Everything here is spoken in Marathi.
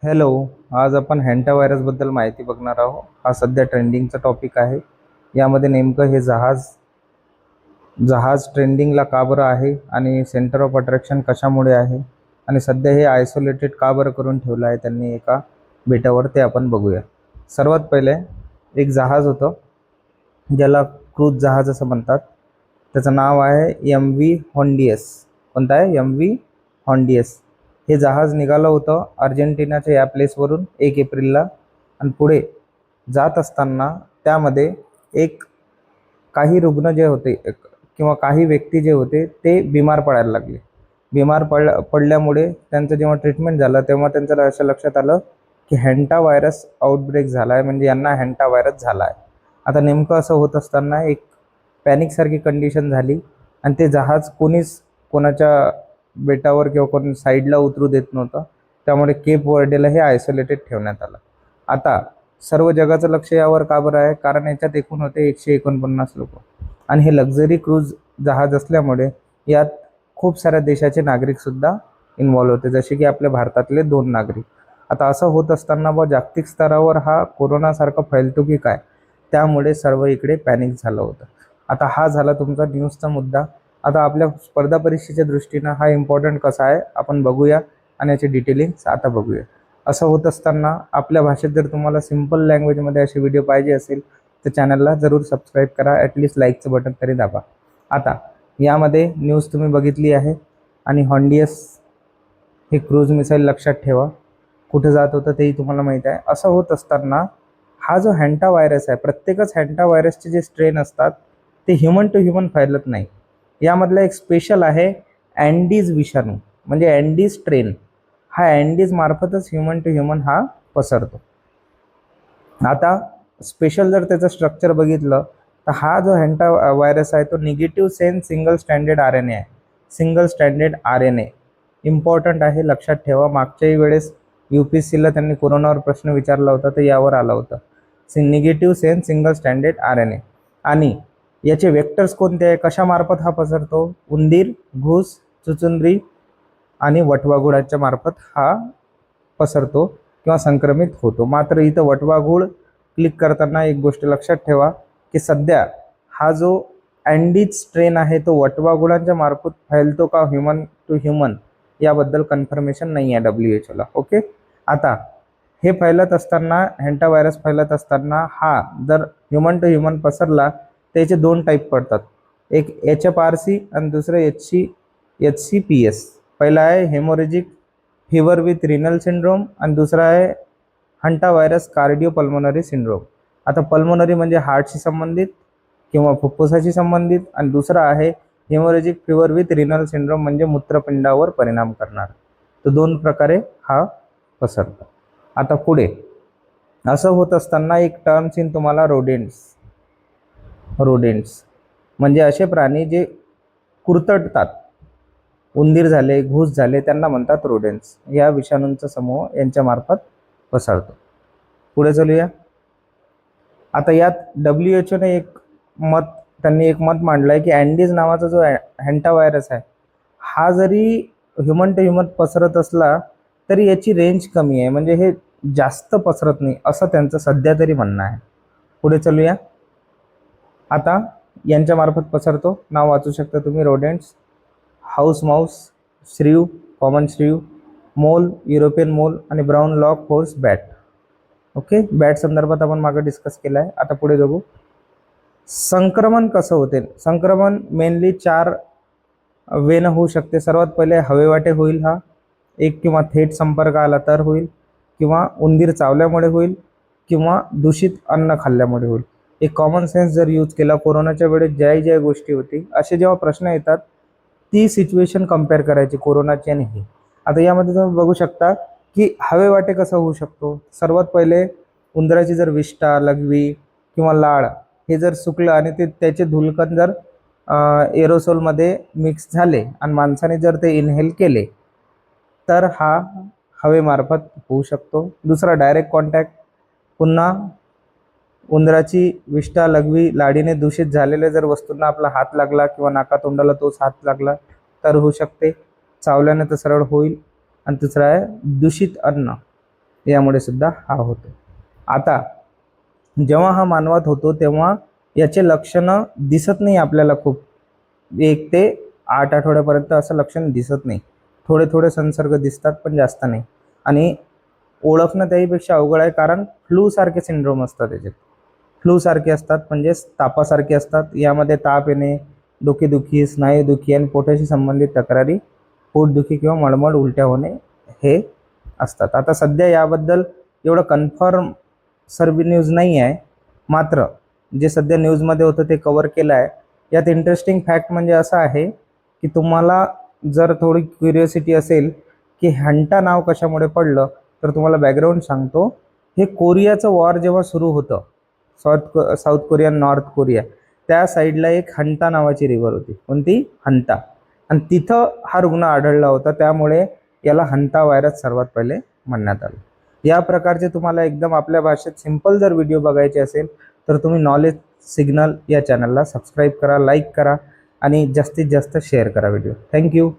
हॅलो. आज आपण हॅन्टा व्हायरसबद्दल माहिती बघणार आहोत. हा सध्या ट्रेंडिंगचा टॉपिक आहे. यामध्ये नेमकं हे जहाज जहाज ट्रेंडिंगला का बरं आहे आणि सेंटर ऑफ अट्रॅक्शन कशामुळे आहे आणि सध्या हे आयसोलेटेड का बरं करून ठेवलं आहे त्यांनी एका बेटावर, ते आपण बघूया. सर्वात पहिले एक जहाज होतं ज्याला क्रूझ जहाज असं म्हणतात. त्याचं नाव आहे MV हॉन्डियस. कोणतं आहे? MV हॉन्डियस. हे जहाज निघालं होतं अर्जेंटिनाच्या या प्लेसवरून 1 एप्रिलला आणि पुढे जात असताना त्यामध्ये एक काही रुग्ण जे होते किंवा काही व्यक्ती जे होते ते बिमार पडायला लागले. पडल्यामुळे त्यांचं जेव्हा ट्रीटमेंट झालं तेव्हा त्यांचं असं लक्षात आलं की हॅन्टा व्हायरस आउटब्रेक झाला आहे, म्हणजे यांना हॅन्टा व्हायरस झाला आहे. आता नेमकं असं होत असताना एक पॅनिकसारखी कंडिशन झाली आणि ते जहाज कोणाच्या बेटावर किंवा कोणी साईडला उतरू देत नव्हतं. त्यामुळे केप वर्डेला हे आयसोलेटेड ठेवण्यात आलं. आता सर्व जगाचं लक्ष यावर का बरं आहे? कारण याच्यात एकूण होते 149 लोक आणि हे लक्झरी क्रूज जहाज असल्यामुळे यात खूप साऱ्या देशाचे नागरिकसुद्धा इन्व्हॉल्व होते, जसे की आपल्या भारतातले 2 नागरिक. आता असं होत असताना जागतिक स्तरावर हा कोरोनासारखा फैलतो की काय, त्यामुळे सर्व इकडे पॅनिक झालं होतं. आता हा झाला तुमचा न्यूजचा मुद्दा. आता आपल्या स्पर्धा परीक्षेच्या दृष्टीनं हा इम्पॉर्टंट कसा आहे आपण बघूया आणि याची डिटेलिंग्स आता बघूया. असं होत असताना आपल्या भाषेत जर तुम्हाला सिम्पल लँग्वेजमध्ये असे व्हिडिओ पाहिजे असेल तर चॅनलला जरूर सबस्क्राईब करा, ॲटलिस्ट लाईकचं बटन तरी दाबा. आता यामध्ये न्यूज तुम्ही बघितली आहे आणि हॉन्डियस हे क्रूज मिसाईल लक्षात ठेवा. कुठं जात होतं तेही तुम्हाला माहीत आहे. असं होत असताना हा जो हॅन्टा व्हायरस आहे, प्रत्येकच हॅन्टा व्हायरसचे जे स्ट्रेन असतात ते ह्युमन टू ह्युमन फैलत नाही. यामधला एक स्पेशल आहे अँडीज विषाणू, म्हणजे अँडीज स्ट्रेन. हा अँडीज मार्फतच ह्युमन टू ह्युमन हा पसरतो. आता स्पेशल जर त्याचं स्ट्रक्चर बघितलं तर हा जो हॅन्टा व्हायरस आहे तो negative sense single standard RNA आहे. सिंगल स्टँडर्ड RNA इम्पॉर्टंट आहे, लक्षात ठेवा. मागच्याही वेळेस UPSCला त्यांनी कोरोनावर प्रश्न विचारला होता तर यावर आला होता. Negative sense single standard RNA. आणि याचे वेक्टर्स कोणते आहे? कशामार्फत हा पसरतो? उंदीर, घूस, चुचुंद्री आणि वटवाघुळाच्या मार्फत हा पसरतो किंवा संक्रमित होतो. मात्र इथं वटवाघूळ क्लिक करताना एक गोष्ट लक्षात ठेवा की सध्या हा जो अँडीज स्ट्रेन आहे तो वटवाघुळांच्या मार्फत फैलतो का ह्युमन टू ह्युमन याबद्दल कन्फर्मेशन नाही आहे WHO ला. ओके. आता हे फैलत असताना, हॅन्टा व्हायरस फैलत असताना हा जर ह्युमन टू ह्युमन पसरला त्याचे 2 टाईप पडतात. एक HFRC आणि दुसरं HCPS. पहिला आहे haemorrhagic fever with renal syndrome आणि दुसरा आहे हंटा व्हायरस कार्डिओपल्मोनरी सिंड्रोम. आता पल्मोनरी म्हणजे हार्टशी संबंधित किंवा फुफ्फुसाशी संबंधित आणि दुसरा आहे haemorrhagic fever with renal syndrome म्हणजे मूत्रपिंडावर परिणाम करणार. तर 2 प्रकारे हा पसरतो. आता पुढे असं होत असताना एक टर्म्स इन तुम्हाला रोडेंट्स म्हणजे असे प्राणी जे कुरतडतात. उंदीर झाले, घूस झाले, त्यांना म्हणतात रोडेंट्स. या विषाणूंचा समूह यांच्यामार्फत पसरतो. पुढे चलूया. आता यात WHO ने एक मत मांडलं आहे की अँडीज नावाचा जो हॅन्टा व्हायरस आहे हा जरी ह्युमन टू ह्युमन पसरत असला तरी याची रेंज कमी आहे, म्हणजे हे जास्त पसरत नाही असं त्यांचं सध्या तरी म्हणणं आहे. पुढे चलूया. आता यांच्यामार्फत पसरतो. नाव वाचू शकता तुम्ही. रोडेंट्स, हाऊस माऊस, श्रीव, कॉमन श्रीव, मोल, युरोपियन मोल आणि brown lock horse bat. Okay. Bat संदर्भात आपण मागे डिस्कस केलं आहे. आता पुढे बघू संक्रमण कसं होते. संक्रमण मेनली 4 वेनं होऊ शकते. सर्वात पहिले हवेवाटे होईल. हा एक किंवा थेट संपर्क आला तर होईल, किंवा उंदीर चावल्यामुळे होईल, किंवा दूषित अन्न खाल्ल्यामुळे होईल. एक कॉमन सेन्स जर यूज केला कोरोनाच्या वेळेस ज्या गोष्टी होती, असे जेव्हा प्रश्न येतात ती सिच्युएशन कंपेअर करायची कोरोनाची आणि ही. आता यामध्ये तुम्ही बघू शकता की हवेवाटे कसं होऊ शकतो. सर्वात पहिले उंदराची जर विष्ठा, लघवी किंवा लाळ हे जर सुकलं आणि त्याचे धुलकण जर एरोसोलमध्ये मिक्स झाले आणि माणसाने जर ते इनहेल केले तर हा हवेमार्फत होऊ शकतो. दुसरा डायरेक्ट कॉन्टॅक्ट. पुन्हा उंदराची विष्ठा, लघवी, लाळीने दूषित झालेल्या जर वस्तूंना आपला हात लागला किंवा नाकातोंडाला तोच हात लागला तर होऊ शकते. चावल्याने तर सरळ होईल. आणि तिसरा आहे दूषित अन्न. यामुळे सुद्धा हा होतो. आता जेव्हा हा मानवात होतो तेव्हा याचे लक्षणं दिसत नाही आपल्याला. खूप 1 ते 8 आठवड्यापर्यंत असं लक्षण दिसत नाही. थोडे थोडे संसर्ग दिसतात पण जास्त नाही. आणि ओळखणं त्याहीपेक्षा अवघड आहे, कारण फ्लू सारखे सिंड्रोम असतात त्याच्यात. फ्लू सारखे असतात म्हणजे तापासारखे असतात. यामध्ये ताप येणे, डोकेदुखी, स्नायूदुखी आणि पोटाशी संबंधित तक्रारी, पोटदुखी किंवा मळमळ, उलट्या होणे हे असतात. आता सध्या याबद्दल एवढं कन्फर्म सर्व न्यूज नाही आहे, मात्र जे सध्या न्यूजमध्ये होतं ते कव्हर केलं आहे. यात इंटरेस्टिंग फॅक्ट म्हणजे असं आहे की तुम्हाला जर थोडी क्युरिओसिटी असेल की हंटा नाव कशामुळे पडलं, तर तुम्हाला बॅकग्राऊंड सांगतो. हे कोरियाचं वॉर जेव्हा सुरू होतं, साऊथ कोरिया, नॉर्थ कोरिया, त्या साईडला एक हंटा नावाची रिव्हर होती. कोणती? हंटा. आणि तिथं हा रुग्ण आढळला होता. त्यामुळे याला हंटा व्हायरस सर्वात पहिले म्हणण्यात आलं. या प्रकारचे तुम्हाला एकदम आपल्या भाषेत सिंपल जर व्हिडिओ बघायचे असेल तर तुम्ही नॉलेज सिग्नल या चॅनलला सबस्क्राईब करा, लाईक करा आणि जास्तीत जास्त शेअर करा व्हिडिओ. थँक्यू.